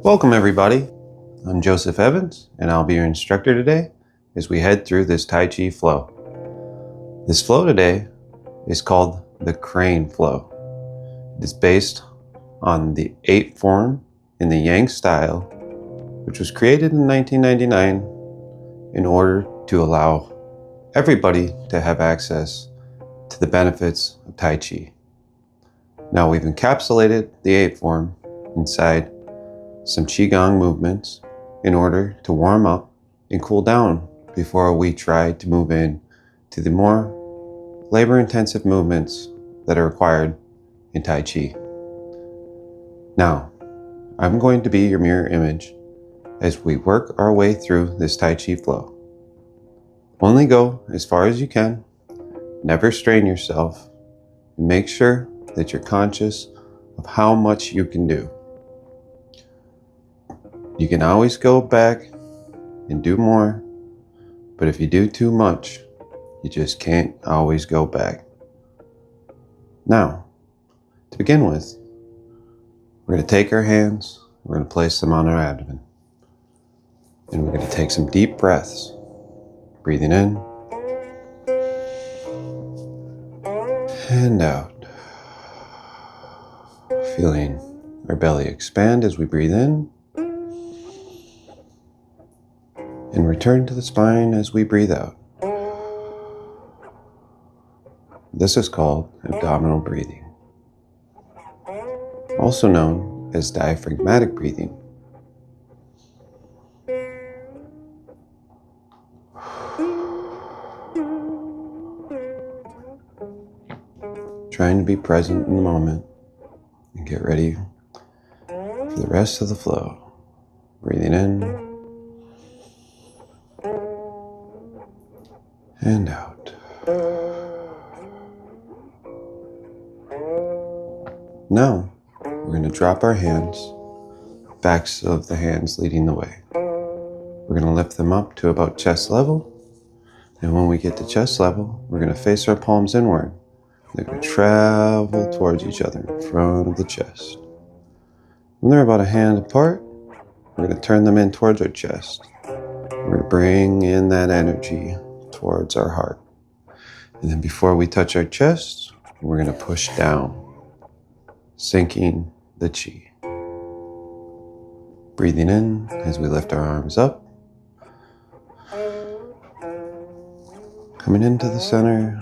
Welcome everybody. I'm Joseph Evans and I'll be your instructor today as we head through this Tai Chi flow. This flow today is called the crane flow. It is based on the 8 form in the Yang style, which was created in 1999 in order to allow everybody to have access to the benefits of Tai Chi. Now we've encapsulated the 8 form inside some Qi Gong movements in order to warm up and cool down before we try to move in to the more labor-intensive movements that are required in Tai Chi. Now, I'm going to be your mirror image as we work our way through this Tai Chi flow. Only go as far as you can, never strain yourself, and make sure that you're conscious of how much you can do. You can always go back and do more, but if you do too much, you just can't always go back. Now, to begin with, we're going to take our hands, we're going to place them on our abdomen, and we're going to take some deep breaths, breathing in and out, feeling our belly expand as we breathe in, and return to the spine as we breathe out. This is called abdominal breathing, also known as diaphragmatic breathing. Trying to be present in the moment and get ready for the rest of the flow. Breathing in and out. Now, we're going to drop our hands, backs of the hands leading the way. We're going to lift them up to about chest level, and when we get to chest level, we're going to face our palms inward. They're going to travel towards each other in front of the chest. When they're about a hand apart, we're going to turn them in towards our chest. We're going to bring in that energy towards our heart. And then before we touch our chest, we're going to push down, sinking the Qi. Breathing in as we lift our arms up. Coming into the center,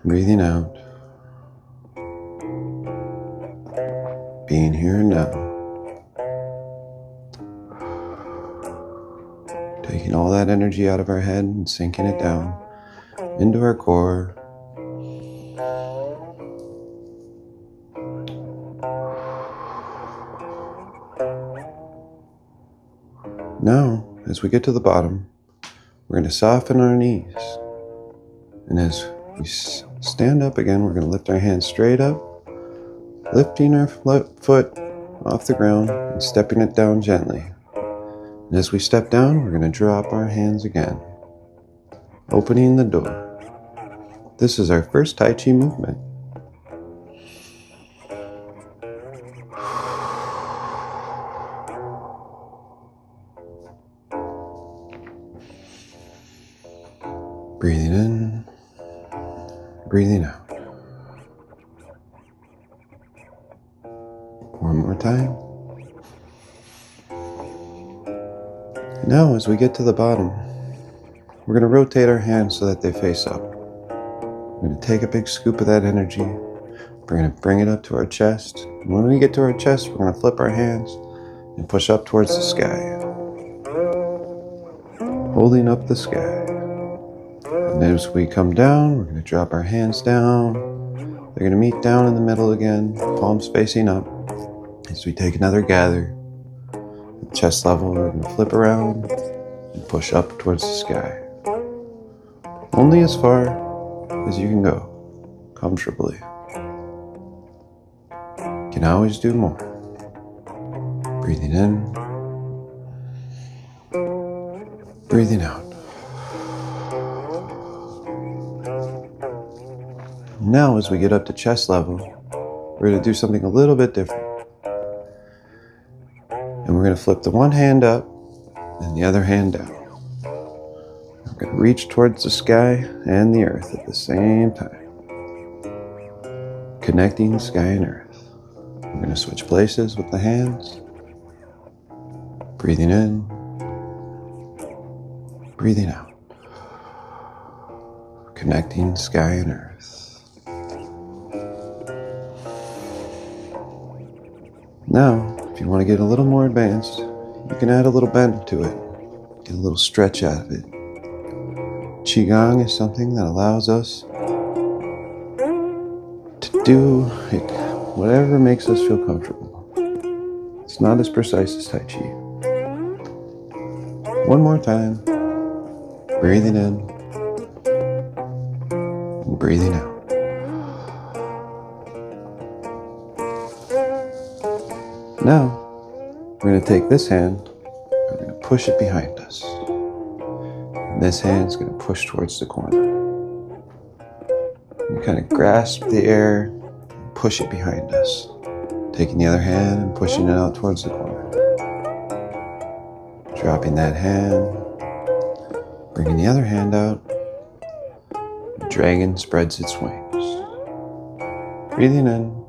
breathing out. Being here and now. Taking all that energy out of our head and sinking it down into our core. Now, as we get to the bottom, we're going to soften our knees. And as we stand up again, we're going to lift our hands straight up, lifting our foot off the ground and stepping it down gently. And as we step down, we're going to drop our hands again, opening the door. This is our first Tai Chi movement. Breathing in, breathing out. One more time. Now, as we get to the bottom, we're going to rotate our hands so that they face up. We're going to take a big scoop of that energy. We're going to bring it up to our chest. And when we get to our chest, we're going to flip our hands and push up towards the sky, holding up the sky. And as we come down, we're going to drop our hands down. They're going to meet down in the middle again, palms facing up. As we take another gather, at chest level, we're going to flip around and push up towards the sky. Only as far as you can go, comfortably. You can always do more. Breathing in, breathing out. Now, as we get up to chest level, we're going to do something a little bit different. we're going to flip the one hand up and the other hand down. We're going to reach towards the sky and the earth at the same time. Connecting sky and earth. We're going to switch places with the hands. Breathing in. Breathing out. Connecting sky and earth. Now, if you want to get a little more advanced, you can add a little bend to it. Get a little stretch out of it. Qi Gong is something that allows us to do it whatever makes us feel comfortable. It's not as precise as Tai Chi. One more time. Breathing in and breathing out. Now, we're going to take this hand, we're going to push it behind us. And this hand's going to push towards the corner. You kind of grasp the air and push it behind us. Taking the other hand and pushing it out towards the corner. Dropping that hand. Bringing the other hand out. The dragon spreads its wings. Breathing in.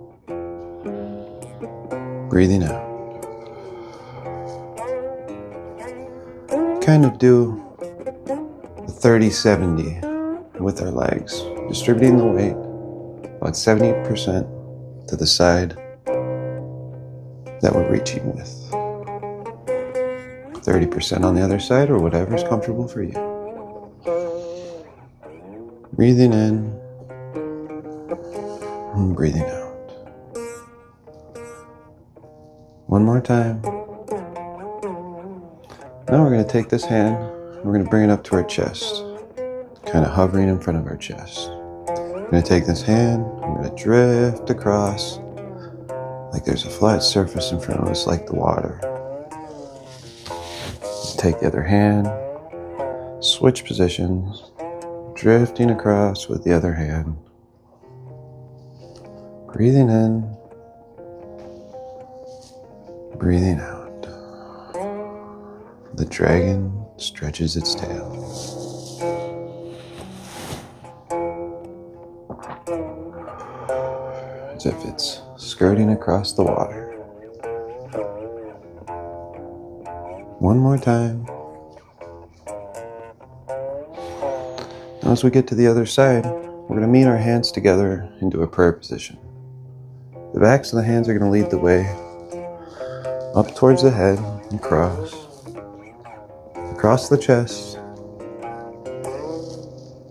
Breathing out. Kind of do the 30-70 with our legs, distributing the weight about 70% to the side that we're reaching with. 30% on the other side, or whatever's comfortable for you. Breathing in and breathing out. One more time. Now we're going to take this hand, we're going to bring it up to our chest, kind of hovering in front of our chest. We're going to take this hand, we're going to drift across like there's a flat surface in front of us, like the water. Take the other hand, switch positions, drifting across with the other hand. Breathing in, breathing out. The dragon stretches its tail. As if it's skirting across the water. One more time. Now as we get to the other side, we're going to meet our hands together into a prayer position. The backs of the hands are going to lead the way up towards the head and across the chest,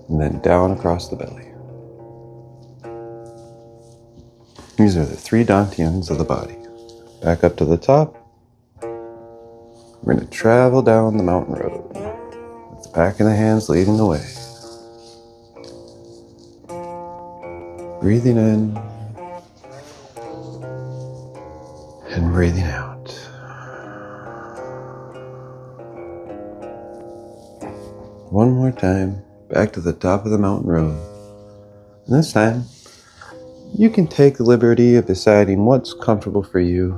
and then down across the belly. These are the three dantians of the body. Back up to the top. We're going to travel down the mountain road with the back of the hands leading the way. Breathing in and breathing out. One more time, back to the top of the mountain road. And this time, you can take the liberty of deciding what's comfortable for you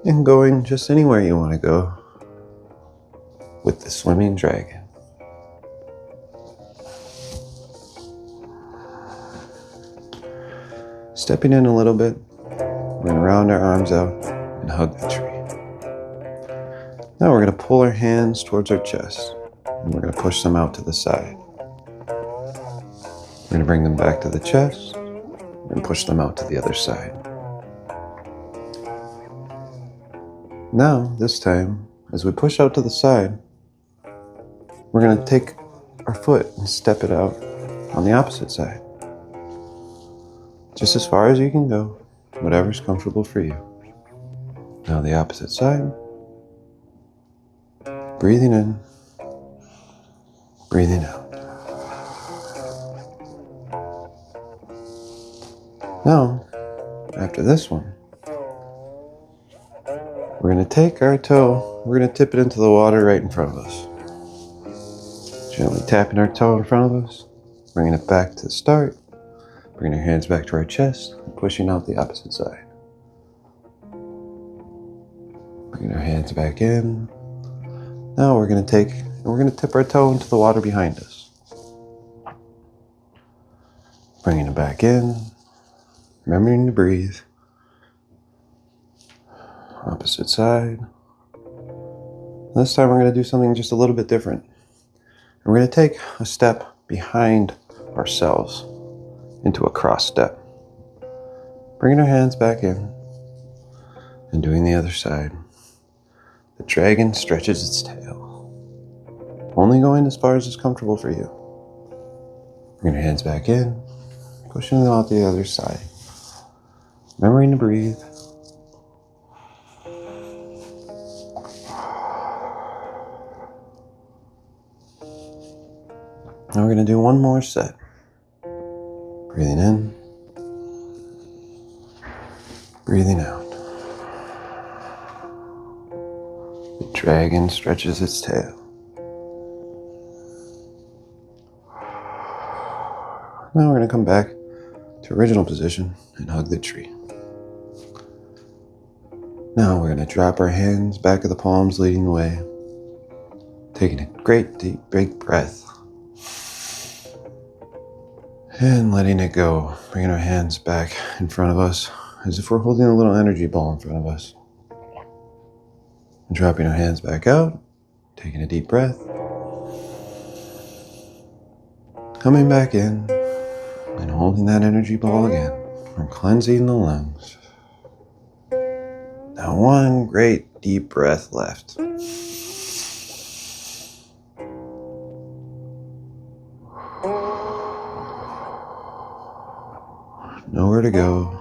and going just anywhere you want to go with the swimming dragon. Stepping in a little bit, we're going to round our arms out and hug the tree. Now we're going to pull our hands towards our chest and we're going to push them out to the side. We're going to bring them back to the chest and push them out to the other side. Now, this time, as we push out to the side, we're going to take our foot and step it out on the opposite side. Just as far as you can go, whatever's comfortable for you. Now the opposite side. Breathing in, breathing out. Now, after this one, we're going to take our toe, we're going to tip it into the water right in front of us. Gently tapping our toe in front of us, bringing it back to the start, bringing our hands back to our chest, and pushing out the opposite side. Bringing our hands back in. Now we're going to tip our toe into the water behind us. Bringing it back in. Remembering to breathe. Opposite side. This time we're going to do something just a little bit different. We're going to take a step behind ourselves into a cross step. Bringing our hands back in and doing the other side. The dragon stretches its tail, only going as far as is comfortable for you. Bring your hands back in, pushing them out the other side. Remembering to breathe. Now we're going to do one more set. Breathing in, breathing out. The dragon stretches its tail. Now we're going to come back to original position and hug the tree. Now we're going to drop our hands back of the palms, leading the way. Taking a great deep big breath. And letting it go. Bringing our hands back in front of us as if we're holding a little energy ball in front of us. And dropping our hands back out. Taking a deep breath. Coming back in. And holding that energy ball again. We're cleansing the lungs. Now one great deep breath left. Nowhere to go,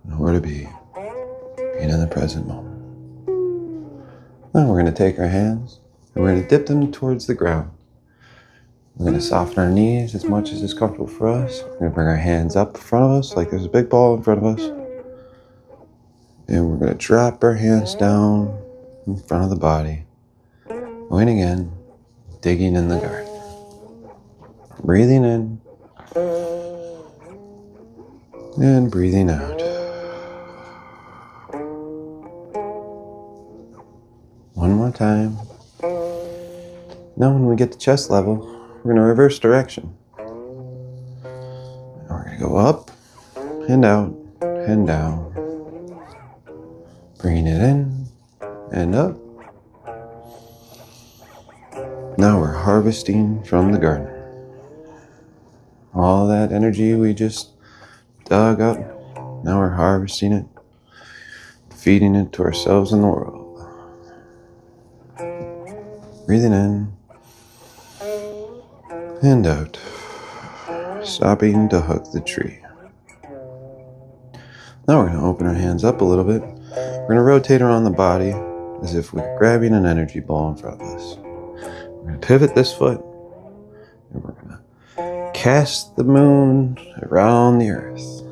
nowhere to be, being in the present moment. Now we're going to take our hands and we're going to dip them towards the ground. We're going to soften our knees as much as is comfortable for us. We're going to bring our hands up in front of us like there's a big ball in front of us. And we're going to drop our hands down in front of the body. Going again, digging in the garden. Breathing in. And breathing out. One more time. Now when we get to chest level, we're going to reverse direction. And we're going to go up and out and down. Bringing it in and up. Now we're harvesting from the garden. All that energy we just dug up, now we're harvesting it, feeding it to ourselves and the world. Breathing in and out, stopping to hug the tree. Now we're going to open our hands up a little bit. We're going to rotate around the body as if we're grabbing an energy ball in front of us. We're going to pivot this foot and we're going to cast the moon around the earth.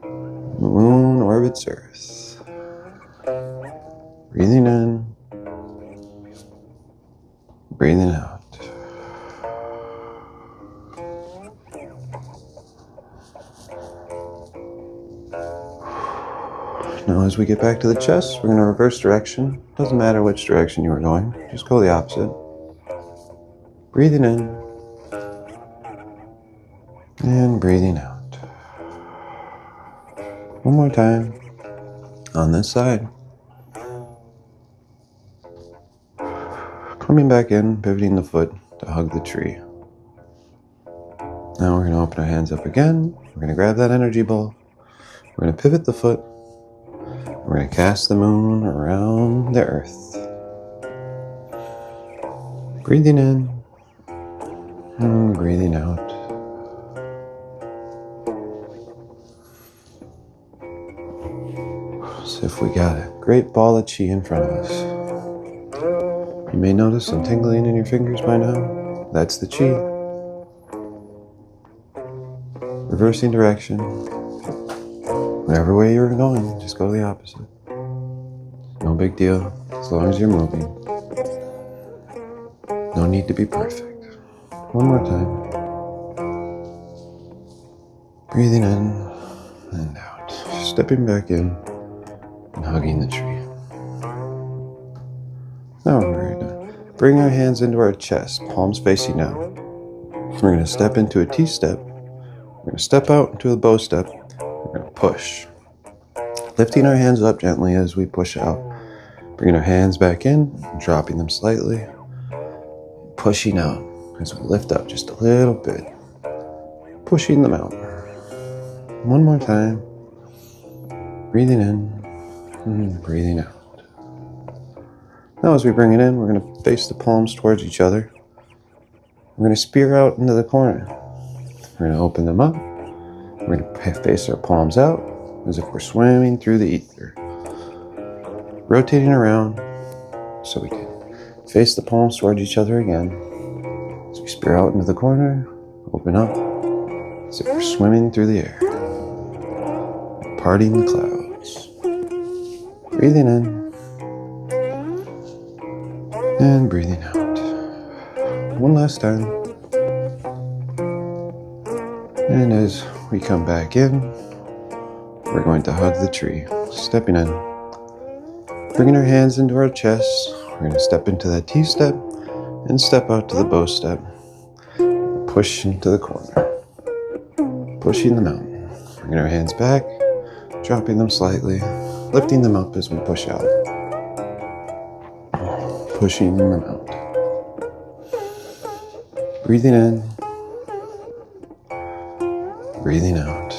The moon orbits Earth. Breathing in, breathing out. Now as we get back to the chest, we're going to reverse direction. Doesn't matter which direction you were going, just go the opposite. Breathing in and breathing out. One more time on this side. Coming back in, pivoting the foot to hug the tree. Now we're going to open our hands up again. We're going to grab that energy ball. We're going to pivot the foot. We're going to cast the moon around the earth. Breathing in and breathing out. As if we got a great ball of Qi in front of us. You may notice some tingling in your fingers by now. That's the Qi. Reversing direction. Whatever way you were going, just go the opposite. No big deal, as long as you're moving. No need to be perfect. One more time. Breathing in and out. Stepping back in. and hugging the tree. Now we're going to bring our hands into our chest, palms facing down. We're going to step into a T-step. We're going to step out into a bow step. We're going to push. Lifting our hands up gently as we push out. Bringing our hands back in, dropping them slightly. Pushing out as we lift up just a little bit. Pushing them out. One more time. Breathing in and breathing out. Now as we bring it in, we're going to face the palms towards each other. We're going to spear out into the corner. We're going to open them up. We're going to face our palms out as if we're swimming through the ether. Rotating around so we can face the palms towards each other again. As we spear out into the corner, open up as if we're swimming through the air. Parting the clouds. Breathing in and breathing out. One last time. And as we come back in, we're going to hug the tree, stepping in. Bringing our hands into our chests, we're going to step into that T-step and step out to the bow step. Push into the corner. Pushing them out. Bringing our hands back, dropping them slightly, lifting them up as we push out. Pushing them out. Breathing in. Breathing out.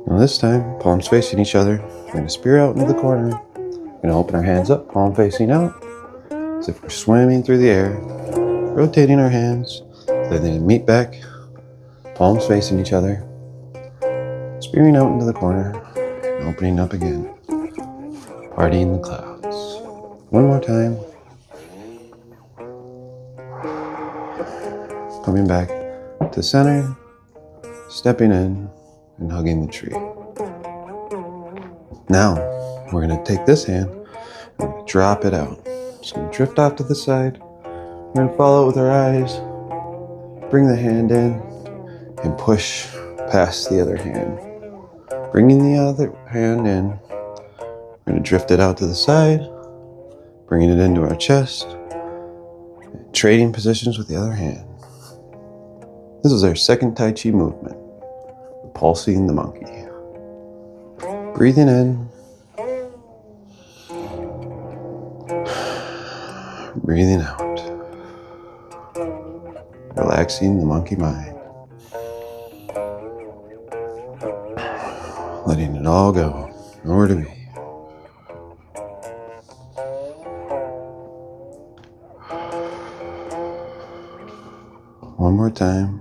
Now this time, palms facing each other. We're going to spear out into the corner. We're going to open our hands up, palm facing out, as if we're swimming through the air. Rotating our hands, then they meet back, palms facing each other. Spearing out into the corner, and opening up again. Parting the clouds. One more time. Coming back to center, stepping in, and hugging the tree. Now, we're going to take this hand, we're going to drop it out. It's going to drift off to the side. We're going to follow it with our eyes. Bring the hand in and push past the other hand. Bringing the other hand in, we're going to drift it out to the side, bringing it into our chest, trading positions with the other hand. This is our second Tai Chi movement. Pulsing the monkey. Breathing in. Breathing out. Relaxing the monkey mind. Letting it all go. Nowhere to be. One more time.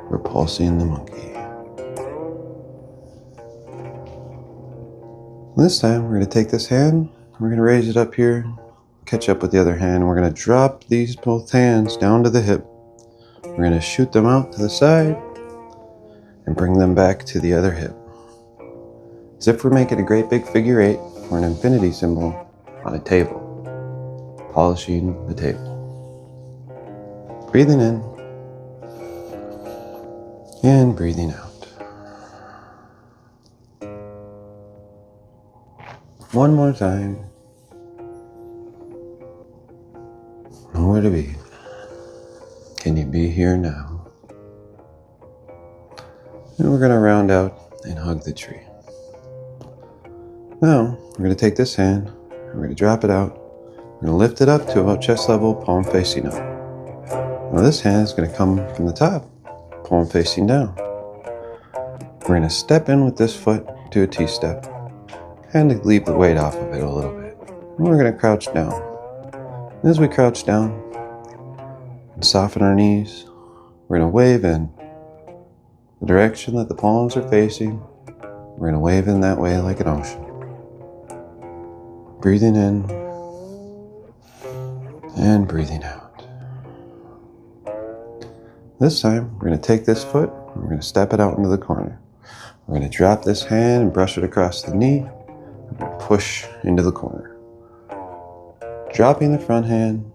Repulsing the monkey. This time we're going to take this hand, we're going to raise it up here, catch up with the other hand, and we're going to drop these both hands down to the hip. We're going to shoot them out to the side and bring them back to the other hip. As if we're making a great big figure eight or an infinity symbol on a table. Polishing the table. Breathing in. And breathing out. One more time. Nowhere to be. Can you be here now? And we're going to round out and hug the tree. Now, we're going to take this hand, we're going to drop it out, we're going to lift it up to about chest level, palm facing up. Now this hand is going to come from the top, palm facing down. We're going to step in with this foot to a T-step, and to leave the weight off of it a little bit. And we're going to crouch down. And as we crouch down and soften our knees, we're going to wave in the direction that the palms are facing. We're going to wave in that way like an ocean. Breathing in and breathing out. This time, we're going to take this foot and we're going to step it out into the corner. We're going to drop this hand and brush it across the knee and push into the corner. Dropping the front hand,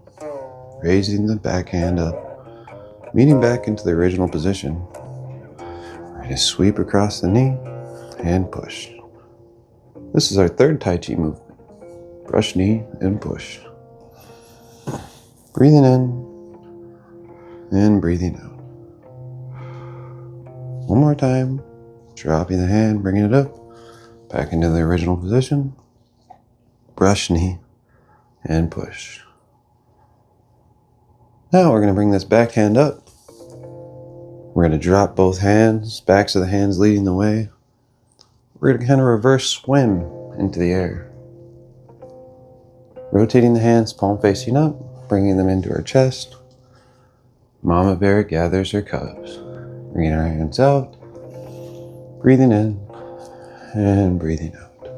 raising the back hand up, meeting back into the original position. We're going to sweep across the knee and push. This is our third Tai Chi movement. Brush knee and push. Breathing in and breathing out. One more time. Dropping the hand, bringing it up, back into the original position. Brush knee and push. Now we're going to bring this back hand up. We're going to drop both hands, backs of the hands leading the way. We're going to kind of reverse swim into the air. Rotating the hands, palm facing up, bringing them into our chest. Mama bear gathers her cubs. Bringing our hands out, breathing in and breathing out.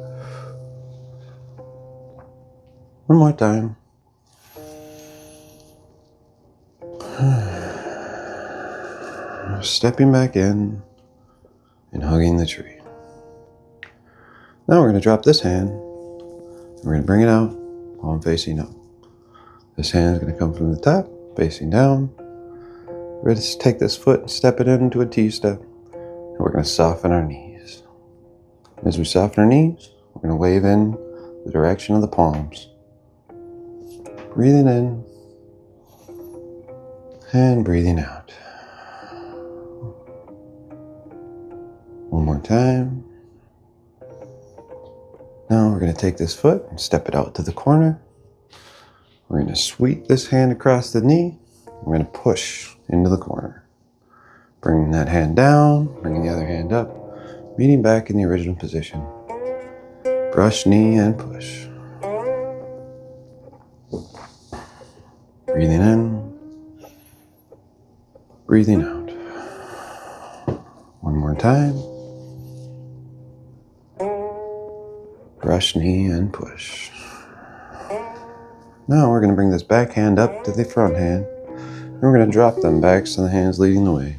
One more time. Stepping back in and hugging the tree. Now we're going to drop this hand. We're going to bring it out, palm facing up. This hand is going to come from the top, facing down. We're going to take this foot and step it into a T-step. And we're going to soften our knees. As we soften our knees, we're going to wave in the direction of the palms. Breathing in and breathing out. One more time. Now we're going to take this foot and step it out to the corner. We're going to sweep this hand across the knee. We're going to push into the corner. Bringing that hand down, bringing the other hand up, meeting back in the original position. Brush knee and push. Breathing in, breathing out. One more time. Brush knee and push. Now we're going to bring this back hand up to the front hand. And we're going to drop them backs of the hands leading the way.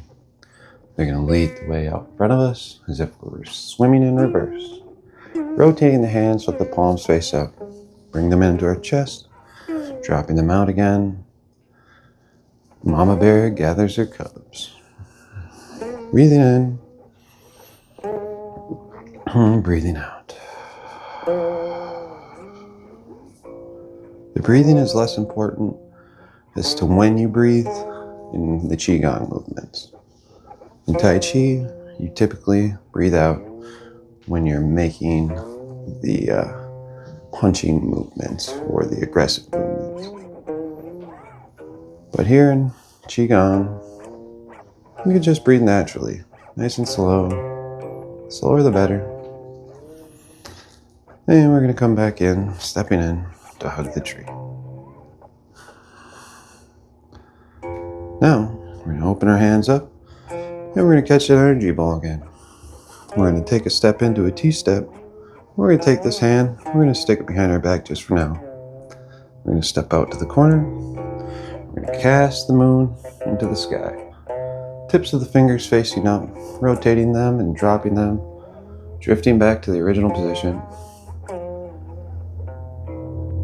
They're going to lead the way out in front of us as if we're swimming in reverse. Rotating the hands so that the palms face up. Bring them into our chest. Dropping them out again. Mama bear gathers her cubs. Breathing in. Breathing out. The breathing is less important as to when you breathe in the Qi Gong movements. In Tai Chi, you typically breathe out when you're making the punching movements or the aggressive movements. But here in Qi Gong, you can just breathe naturally, nice and slow. Slower the better. And we're going to come back in, stepping in to hug the tree. Now, we're going to open our hands up and we're going to catch that energy ball again. We're going to take a step into a T-step. We're going to take this hand, we're going to stick it behind our back just for now. We're going to step out to the corner. We're going to cast the moon into the sky. Tips of the fingers facing up, rotating them and dropping them, drifting back to the original position.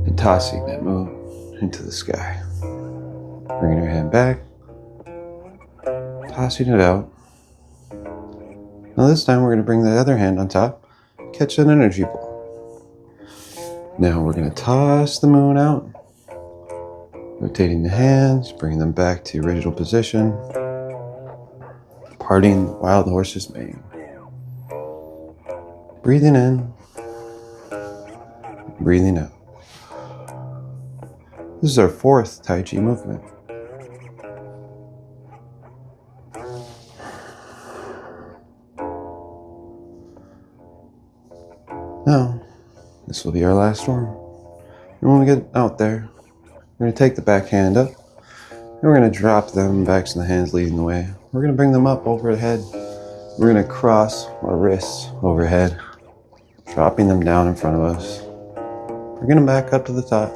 And tossing that moon into the sky. Bringing our hand back. Tossing it out. Now this time we're going to bring the other hand on top. Catch an energy ball. Now we're going to toss the moon out. Rotating the hands. Bringing them back to the original position. Parting the wild horse's mane. Breathing in. Breathing out. This is our fourth Tai Chi movement. Now, this will be our last one. And when we get out there, we're going to take the back hand up, and we're going to drop them backs of the hands leading the way. We're going to bring them up overhead. We're going to cross our wrists overhead, dropping them down in front of us. Bring them back up to the top.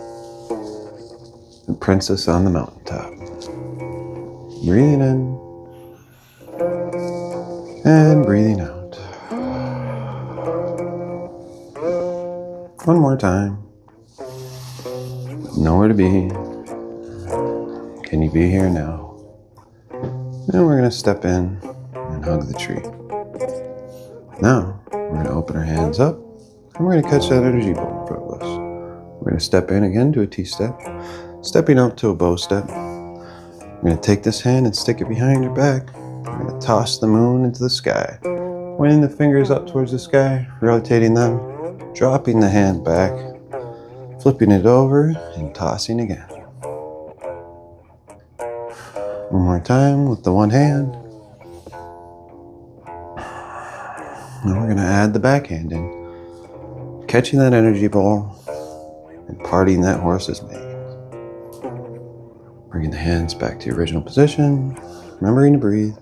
The princess on the mountaintop. Breathing in and breathing out. One more time. Nowhere to be. Can you be here now? Then we're going to step in and hug the tree. Now, we're going to open our hands up and we're going to catch that energy ball in front of us. We're going to step in again to a T-step, stepping up to a bow step. We're going to take this hand and stick it behind your back. We're going to toss the moon into the sky, pointing the fingers up towards the sky, rotating them, dropping the hand back, flipping it over, and tossing again. One more time with the one hand. Now we're going to add the backhand in, catching that energy ball and parting that horse's mane. Bringing the hands back to your original position, remembering to breathe.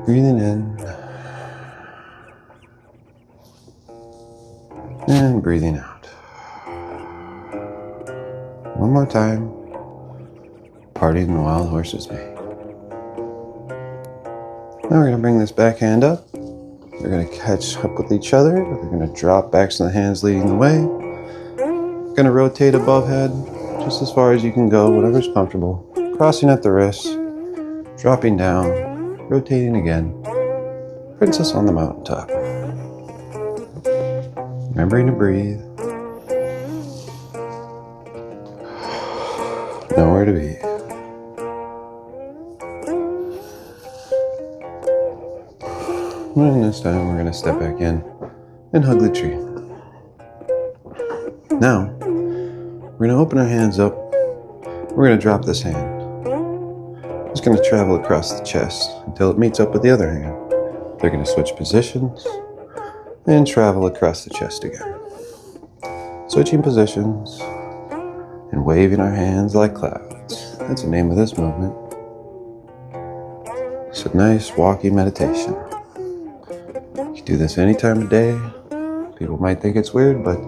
Breathing in and breathing out. One more time, parting the wild horse's mane. Now we're going to bring this backhand up. We're going to catch up with each other. We're going to drop backs of the hands leading the way. We're going to rotate above head just as far as you can go, whatever's comfortable. Crossing at the wrists, dropping down, rotating again. Princess on the mountaintop. Remembering to breathe. Nowhere to be. And this time we're going to step back in and hug the tree. Now, we're going to open our hands up. We're going to drop this hand. It's going to travel across the chest until it meets up with the other hand. They're going to switch positions and travel across the chest again. Switching positions and waving our hands like clouds. That's the name of this movement. It's a nice walking meditation. You can do this any time of day. People might think it's weird, but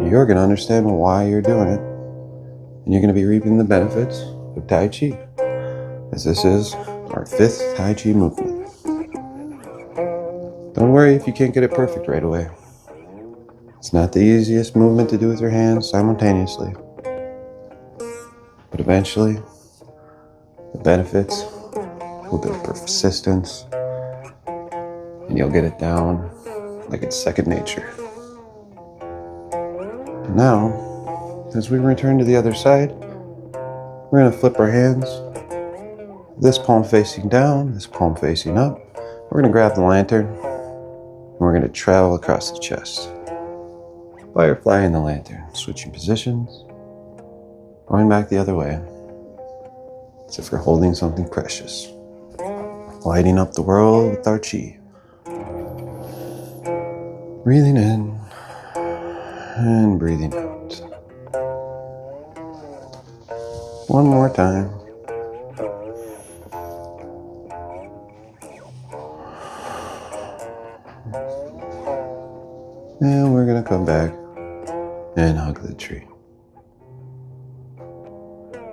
you're going to understand why you're doing it. And you're going to be reaping the benefits of Tai Chi, as this is our 5th Tai Chi movement. Don't worry if you can't get it perfect right away. It's not the easiest movement to do with your hands simultaneously. But eventually, the benefits will build persistence, and you'll get it down like it's second nature. Now, as we return to the other side, we're going to flip our hands. This palm facing down, this palm facing up. We're going to grab the lantern, and we're going to travel across the chest. Fireflying the lantern, switching positions, going back the other way, as if we're holding something precious. Lighting up the world with our Qi. Breathing in and breathing out. One more time. And we're going to come back and hug the tree.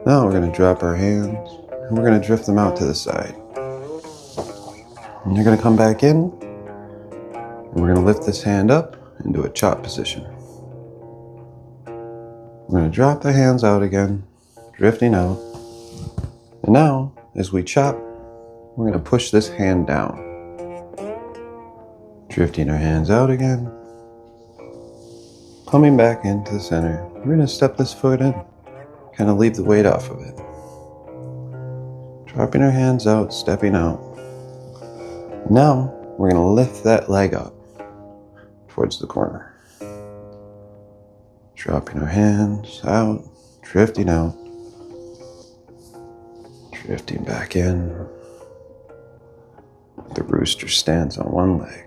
Now we're going to drop our hands and we're going to drift them out to the side. And you're going to come back in and we're going to lift this hand up into a chop position. We're going to drop the hands out again, drifting out. And now, as we chop, we're going to push this hand down. Drifting our hands out again. Coming back into the center. We're going to step this foot in. Kind of leave the weight off of it. Dropping our hands out, stepping out. Now, we're going to lift that leg up towards the corner. Dropping our hands out, drifting out. Drifting back in. The rooster stands on one leg.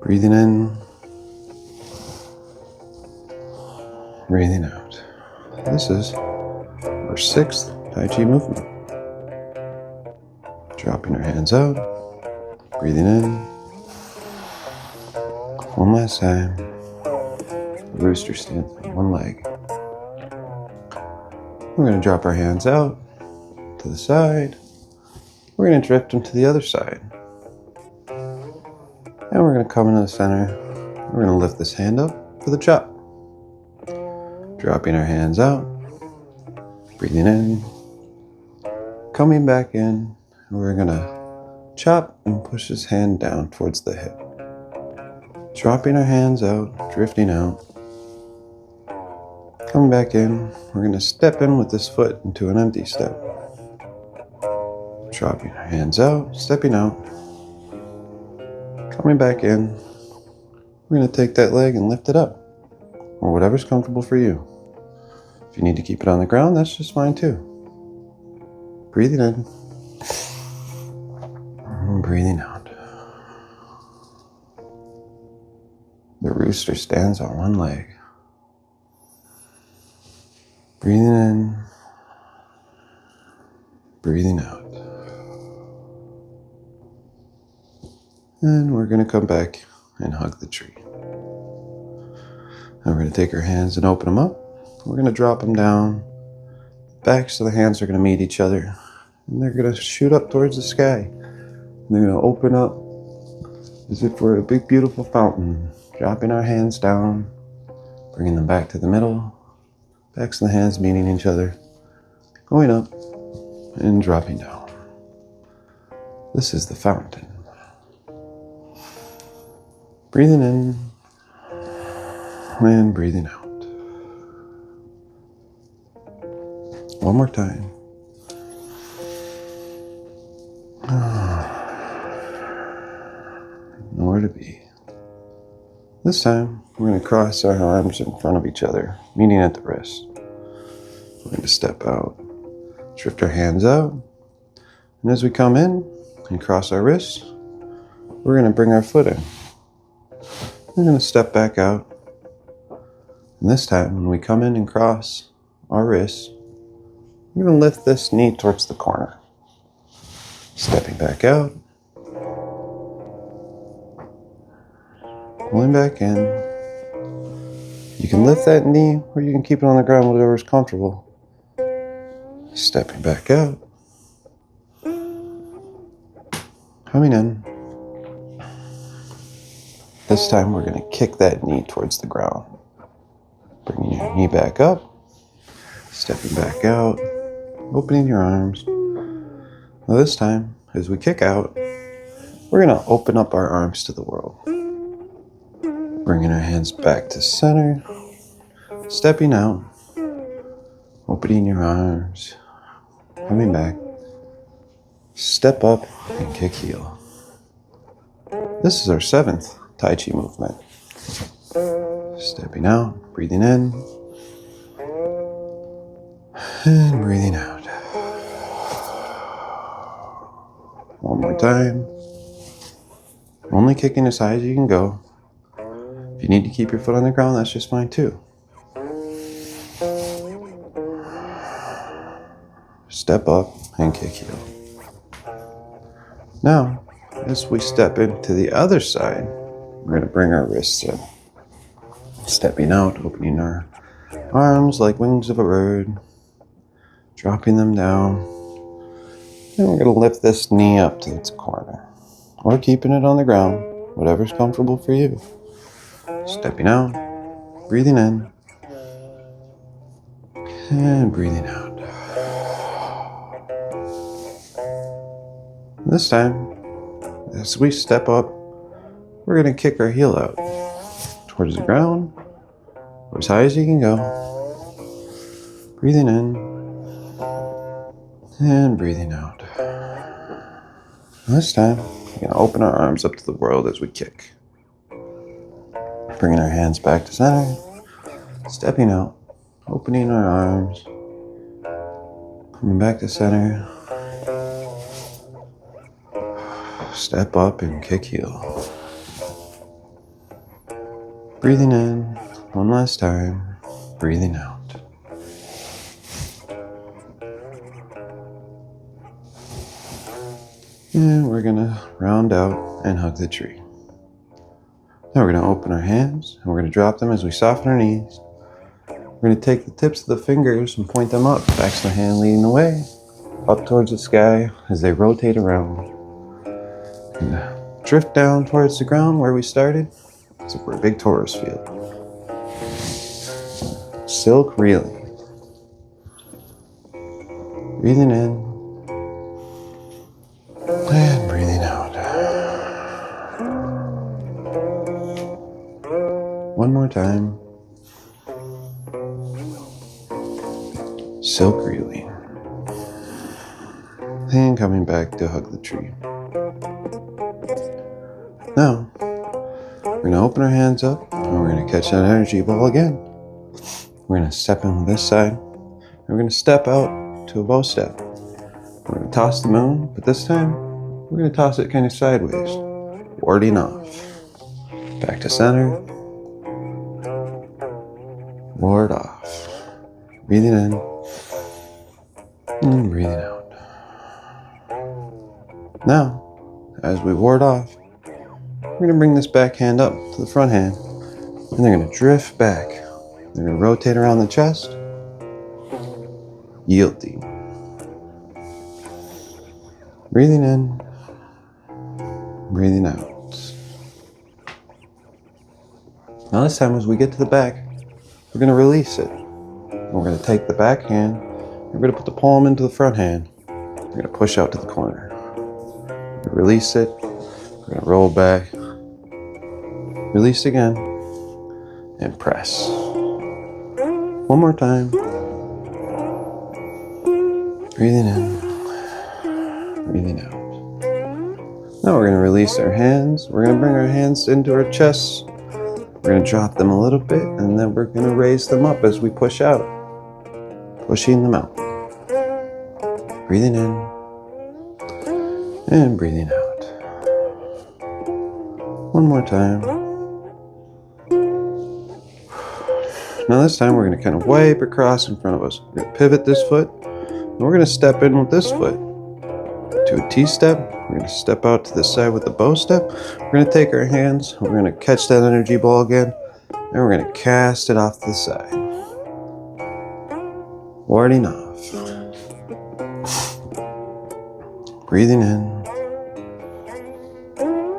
Breathing in. Breathing out. This is our 6th Tai Chi movement. Dropping our hands out. Breathing in. One last time. The rooster stands on one leg. We're going to drop our hands out to the side. We're going to drift them to the other side. And we're going to come into the center. We're going to lift this hand up for the chop. Dropping our hands out, breathing in, coming back in. We're gonna chop and push this hand down towards the hip. Dropping our hands out, drifting out. Coming back in, we're gonna step in with this foot into an empty step. Dropping our hands out, stepping out. Coming back in, we're gonna take that leg and lift it up, or whatever's comfortable for you. If you need to keep it on the ground, that's just fine too. Breathing in, and breathing out. The rooster stands on one leg. Breathing in, breathing out. And we're going to come back and hug the tree. And we're going to take our hands and open them up. We're going to drop them down. Backs of the hands are going to meet each other. And they're going to shoot up towards the sky. And they're going to open up as if we're a big, beautiful fountain. Dropping our hands down, bringing them back to the middle. Backs of the hands meeting each other. Going up and dropping down. This is the fountain. Breathing in and breathing out. One more time. Nowhere to be. This time, we're going to cross our arms in front of each other, meeting at the wrist. We're going to step out, drift our hands out, and as we come in and cross our wrists, we're going to bring our foot in. We're going to step back out, and this time, when we come in and cross our wrists, we're going to lift this knee towards the corner. Stepping back out, pulling back in. You can lift that knee or you can keep it on the ground, whatever's comfortable. Stepping back out. Coming in. This time we're going to kick that knee towards the ground. Bringing your knee back up. Stepping back out. Opening your arms. Now this time, as we kick out, we're going to open up our arms to the world. Bringing our hands back to center. Stepping out. Opening your arms. Coming back. Step up and kick heel. This is our 7th Tai Chi movement. Stepping out, breathing in, and breathing out. One more time. Only kicking as high as you can go. If you need to keep your foot on the ground, that's just fine too. Step up and kick heel. Now, as we step into the other side, we're going to bring our wrists in. Stepping out, opening our arms like wings of a bird. Dropping them down. And we're going to lift this knee up to its corner. Or keeping it on the ground, whatever's comfortable for you. Stepping out, breathing in, and breathing out. This time, as we step up, we're going to kick our heel out towards the ground, or as high as you can go. Breathing in, and breathing out. This time, we're going to open our arms up to the world as we kick. Bringing our hands back to center, stepping out, opening our arms, coming back to center, step up and kick heel. Breathing in, one last time, breathing out. And we're gonna round out and hug the tree. Now we're going to open our hands and we're going to drop them as we soften our knees. We're going to take the tips of the fingers and point them up. Backs of the hand leading the way, up towards the sky as they rotate around. And drift down towards the ground where we started, as if we're a big Taurus field. silk reeling. Breathing in and breathing out. One more time. Silk reeling. And coming back to hug the tree. Now, we're going to open our hands up and we're going to catch that energy ball again. We're going to step in this side. And we're going to step out to a bow step. We're going to toss the moon, but this time we're going to toss it kind of sideways, warding off. Back to center. Ward off. Breathing in and breathing out. Now, as we ward off, we're going to bring this back hand up to the front hand, and they're going to drift back. They're going to rotate around the chest, yielding. Breathing in, breathing out. Now this time as we get to the back, we're going to release it. We're going to take the back hand, we're going to put the palm into the front hand, we're going to push out to the corner. Release it, we're going to roll back, release again, and press. One more time. Breathing in, breathing out. Now we're going to release our hands. We're going to bring our hands into our chests. We're going to drop them a little bit, and then we're going to raise them up as we push out. Pushing them out. Breathing in, and breathing out. One more time. Now this time we're going to kind of wipe across in front of us. We're going to pivot this foot, and we're going to step in with this foot to a T-step. We're going to step out to the side with the bow step. We're going to take our hands, we're going to catch that energy ball again, and we're going to cast it off to the side. Warding off. Breathing in,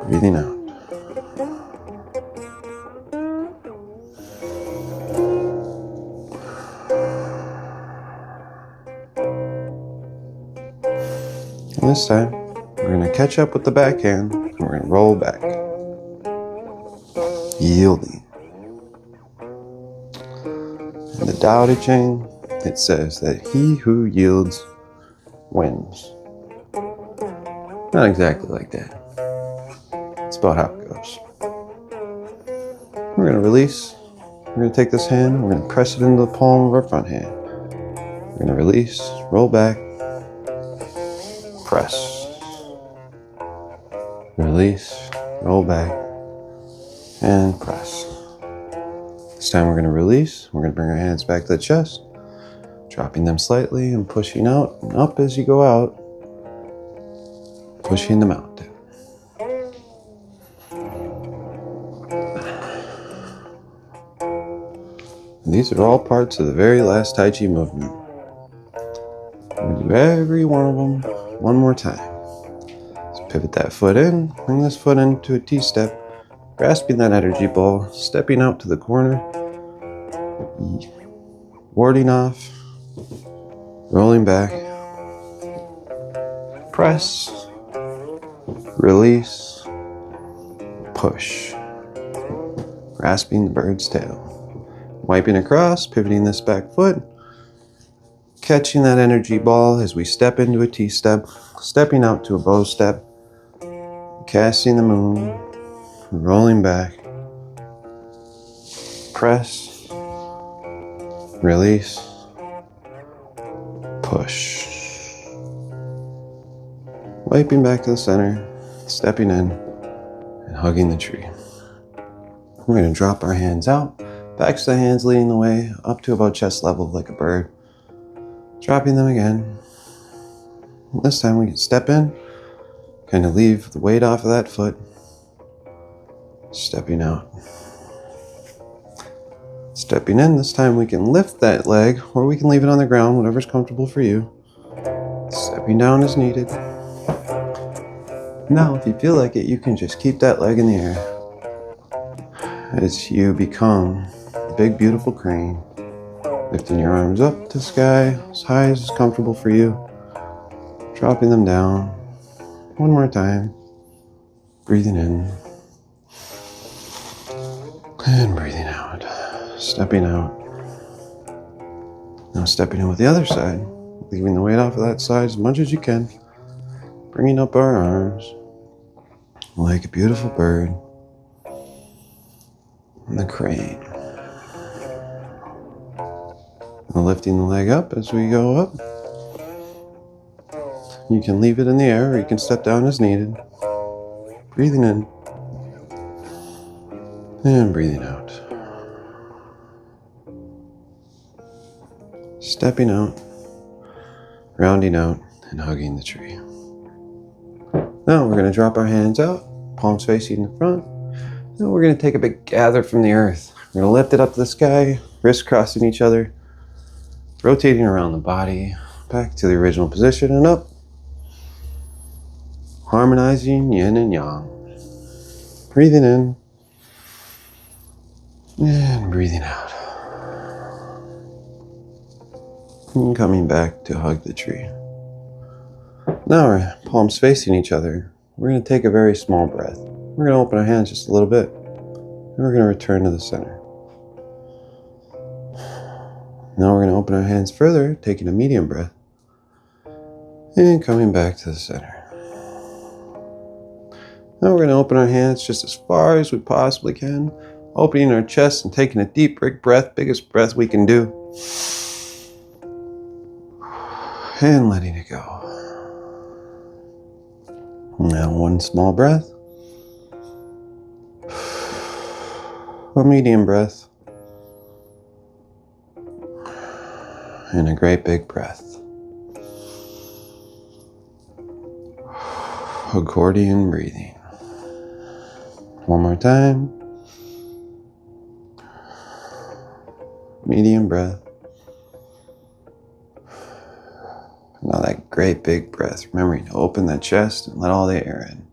breathing out. And this time, we're going to catch up with the back hand, and we're going to roll back. Yielding. In the Tao Te Ching, it says that he who yields wins. Not exactly like that. It's about how it goes. We're going to release. We're going to take this hand, we're going to press it into the palm of our front hand. We're going to release, roll back, press. Release, roll back, and press. This time we're going to release. We're going to bring our hands back to the chest, dropping them slightly and pushing out and up as you go out, pushing them out. And these are all parts of the very last Tai Chi movement. We'll do every one of them one more time. Pivot that foot in, bring this foot into a T-step, grasping that energy ball, stepping out to the corner, warding off, rolling back, press, release, push, grasping the bird's tail, wiping across, pivoting this back foot, catching that energy ball as we step into a T-step, stepping out to a bow step, casting the moon, rolling back, press, release, push. Wiping back to the center, stepping in, and hugging the tree. We're going to drop our hands out, backs of the hands leading the way, up to about chest level like a bird. Dropping them again. This time we can step in, kind of leave the weight off of that foot, stepping out. Stepping in, this time we can lift that leg, or we can leave it on the ground, whatever's comfortable for you. Stepping down as needed. Now, if you feel like it, you can just keep that leg in the air as you become a big, beautiful crane, Lifting your arms up to the sky, as high as is comfortable for you. Dropping them down. One more time. Breathing in. And breathing out. Stepping out. Now stepping in with the other side. Leaving the weight off of that side as much as you can. Bringing up our arms. Like a beautiful bird. And the crane. And lifting the leg up as we go up. You can leave it in the air or you can step down as needed. Breathing in. And breathing out. Stepping out. Rounding out and hugging the tree. Now we're going to drop our hands out. Palms facing the front. Then we're going to take a big gather from the earth. We're going to lift it up to the sky. Wrists crossing each other. Rotating around the body. Back to the original position and up. Harmonizing yin and yang. Breathing in. And breathing out. And coming back to hug the tree. Now our palms facing each other. We're going to take a very small breath. We're going to open our hands just a little bit. And we're going to return to the center. Now we're going to open our hands further, taking a medium breath. And coming back to the center. Now we're going to open our hands just as far as we possibly can. Opening our chest and taking a deep breath, biggest breath we can do. And letting it go. Now one small breath. A medium breath. And a great big breath. Accordion breathing. One more time. Medium breath. Now that great big breath. Remembering to open that chest and let all the air in.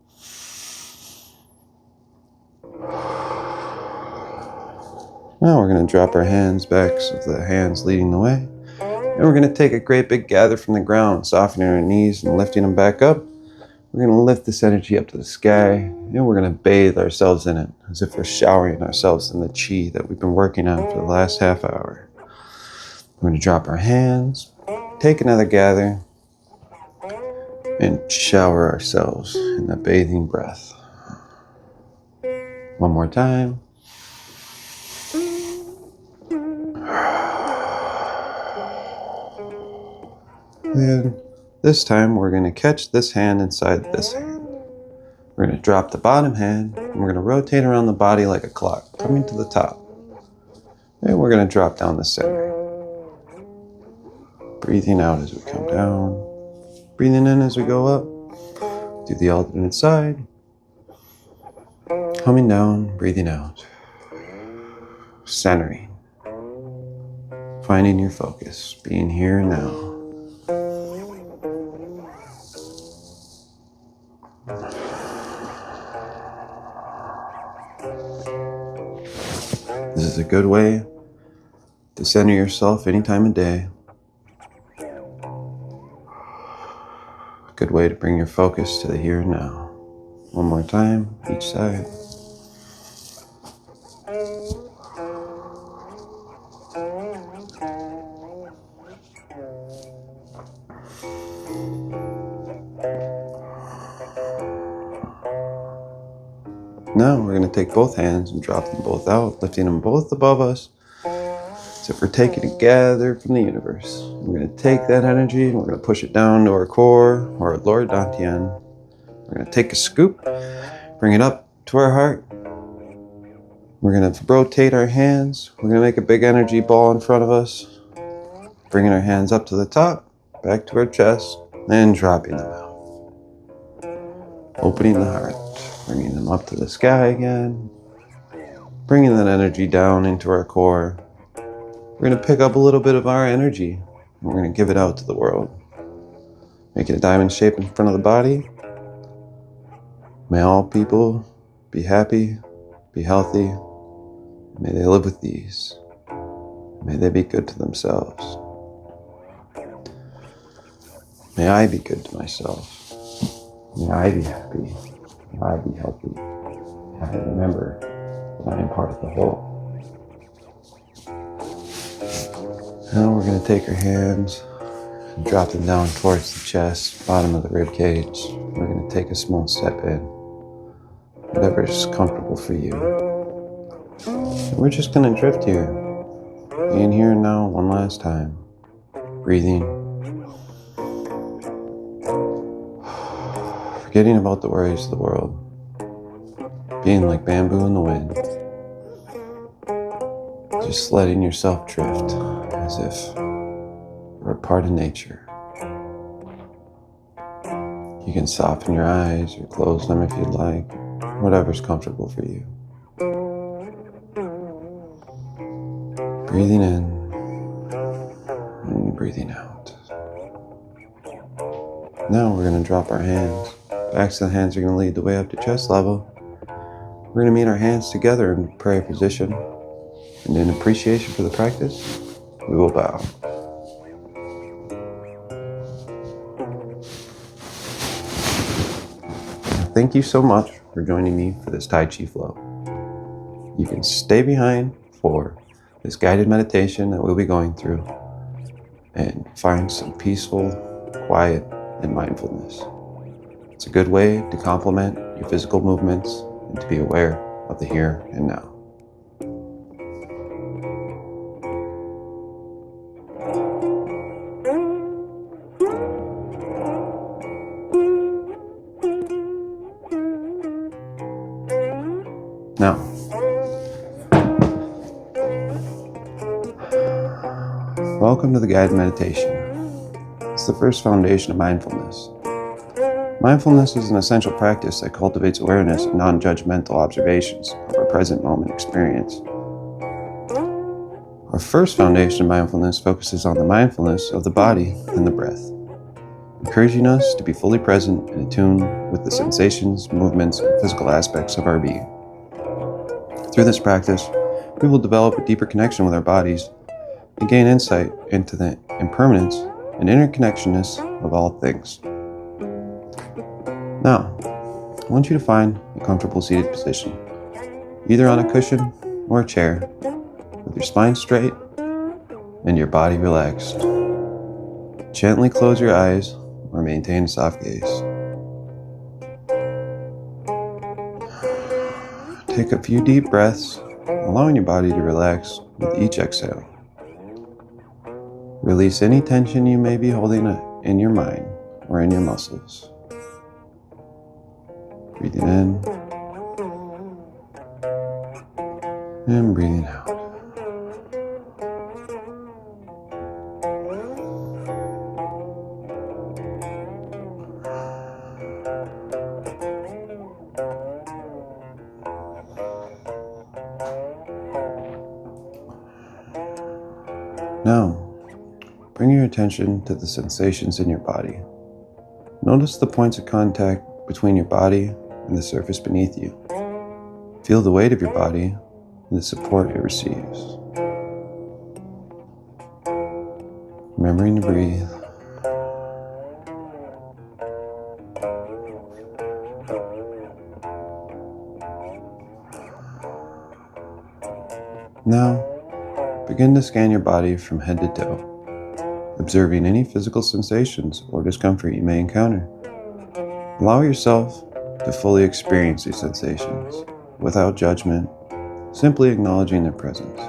Now we're going to drop our hands back so the hands leading the way. And we're going to take a great big gather from the ground, softening our knees and lifting them back up. We're going to lift this energy up to the sky, and we're going to bathe ourselves in it, as if we're showering ourselves in the Qi that we've been working on for the last half hour. We're going to drop our hands, take another gather, and shower ourselves in the bathing breath. One more time. And this time we're going to catch this hand inside this hand. We're going to drop the bottom hand and we're going to rotate around the body like a clock, coming to the top. And we're going to drop down the center. Breathing out as we come down. Breathing in as we go up. Do the alternate side. Coming down, breathing out. Centering. Finding your focus, being here and now. This is a good way to center yourself any time of day. A good way to bring your focus to the here and now. One more time, each side. Now we're going to take both hands and drop them both out, lifting them both above us. So if we're taking a gather from the universe, we're going to take that energy and we're going to push it down to our core or our lower dantian. We're going to take a scoop, bring it up to our heart. We're going to rotate our hands. We're going to make a big energy ball in front of us, bringing our hands up to the top, back to our chest, and dropping them out. Opening the heart. Bringing them up to the sky again. Bringing that energy down into our core. We're going to pick up a little bit of our energy. And we're going to give it out to the world. Making a diamond shape in front of the body. May all people be happy, be healthy. May they live with ease. May they be good to themselves. May I be good to myself. May I be happy. May I be healthy. May I remember that I am part of the whole. Now we're going to take our hands and drop them down towards the chest, bottom of the rib cage. We're going to take a small step in, whatever is comfortable for you. And we're just going to drift here, being here and now one last time, breathing, forgetting about the worries of the world, being like bamboo in the wind, just letting yourself drift as if you're a part of nature. You can soften your eyes or close them if you'd like, whatever's comfortable for you. Breathing in and breathing out. Now we're going to drop our hands. Backs of the hands are going to lead the way up to chest level. We're going to meet our hands together in prayer position. And in appreciation for the practice, we will bow. Thank you so much for joining me for this Tai Chi flow. You can stay behind for this guided meditation that we'll be going through and find some peaceful, quiet, and mindfulness. It's a good way to complement your physical movements and to be aware of the here and now. Now, welcome to the guided meditation. It's the first foundation of mindfulness. Mindfulness is an essential practice that cultivates awareness and non-judgmental observations of our present moment experience. Our first foundation of mindfulness focuses on the mindfulness of the body and the breath, encouraging us to be fully present and attuned with the sensations, movements, and physical aspects of our being. Through this practice, we will develop a deeper connection with our bodies and gain insight into the impermanence and interconnectedness of all things. Now, I want you to find a comfortable seated position, either on a cushion or a chair, with your spine straight and your body relaxed. Gently close your eyes or maintain a soft gaze. Take a few deep breaths, allowing your body to relax with each exhale. Release any tension you may be holding in your mind or in your muscles. Breathing in and breathing out. Now, bring your attention to the sensations in your body. Notice the points of contact between your body and the surface beneath you. Feel the weight of your body and the support it receives. Remembering to breathe. Now, begin to scan your body from head to toe, observing any physical sensations or discomfort you may encounter. Allow yourself to fully experience these sensations without judgment, simply acknowledging their presence.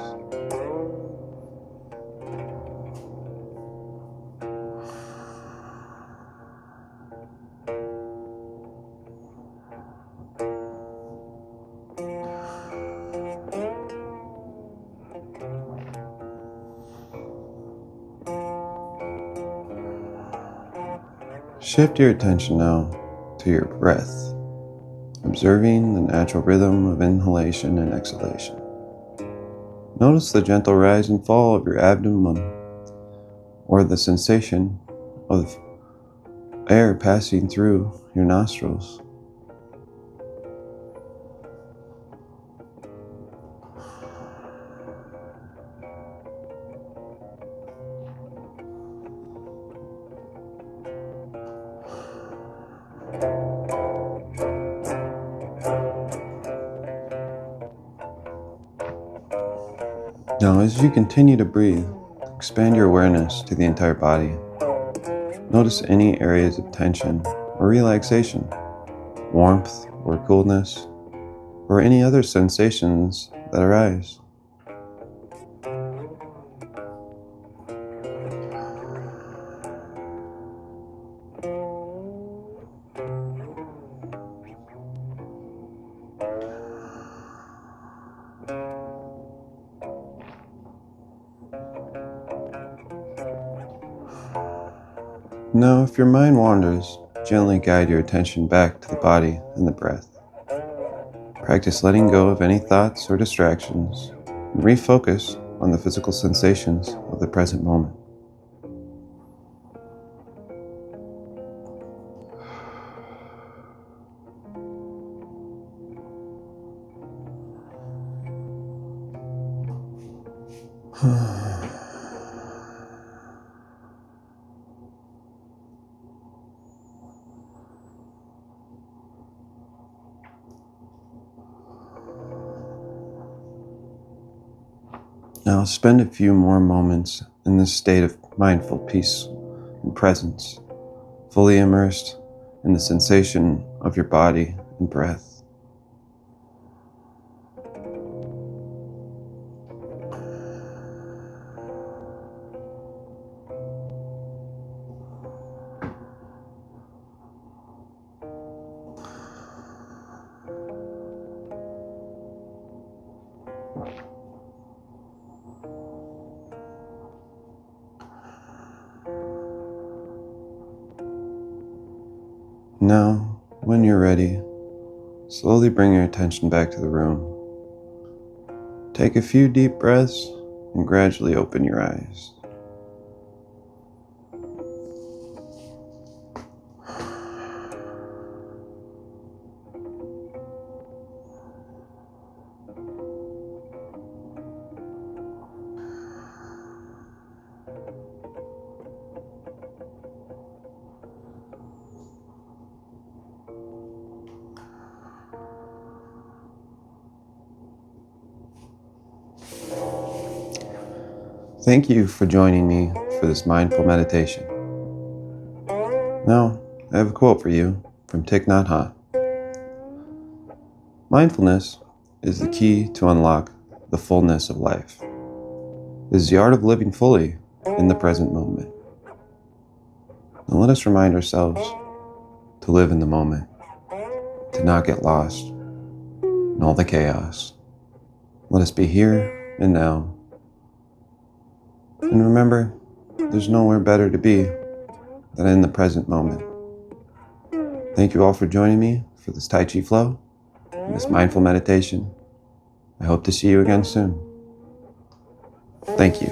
Shift your attention now to your breath, observing the natural rhythm of inhalation and exhalation. Notice the gentle rise and fall of your abdomen or the sensation of air passing through your nostrils. Now, as you continue to breathe, expand your awareness to the entire body. Notice any areas of tension or relaxation, warmth or coolness, or any other sensations that arise. Now, if your mind wanders, gently guide your attention back to the body and the breath. Practice letting go of any thoughts or distractions and refocus on the physical sensations of the present moment. Now spend a few more moments in this state of mindful peace and presence, fully immersed in the sensation of your body and breath. Now, when you're ready, slowly bring your attention back to the room. Take a few deep breaths and gradually open your eyes. Thank you for joining me for this mindful meditation. Now, I have a quote for you from Thich Nhat Hanh. Mindfulness is the key to unlock the fullness of life. It is the art of living fully in the present moment. And let us remind ourselves to live in the moment, to not get lost in all the chaos. Let us be here and now. And remember, there's nowhere better to be than in the present moment. Thank you all for joining me for this Tai Chi flow and this mindful meditation. I hope to see you again soon. Thank you.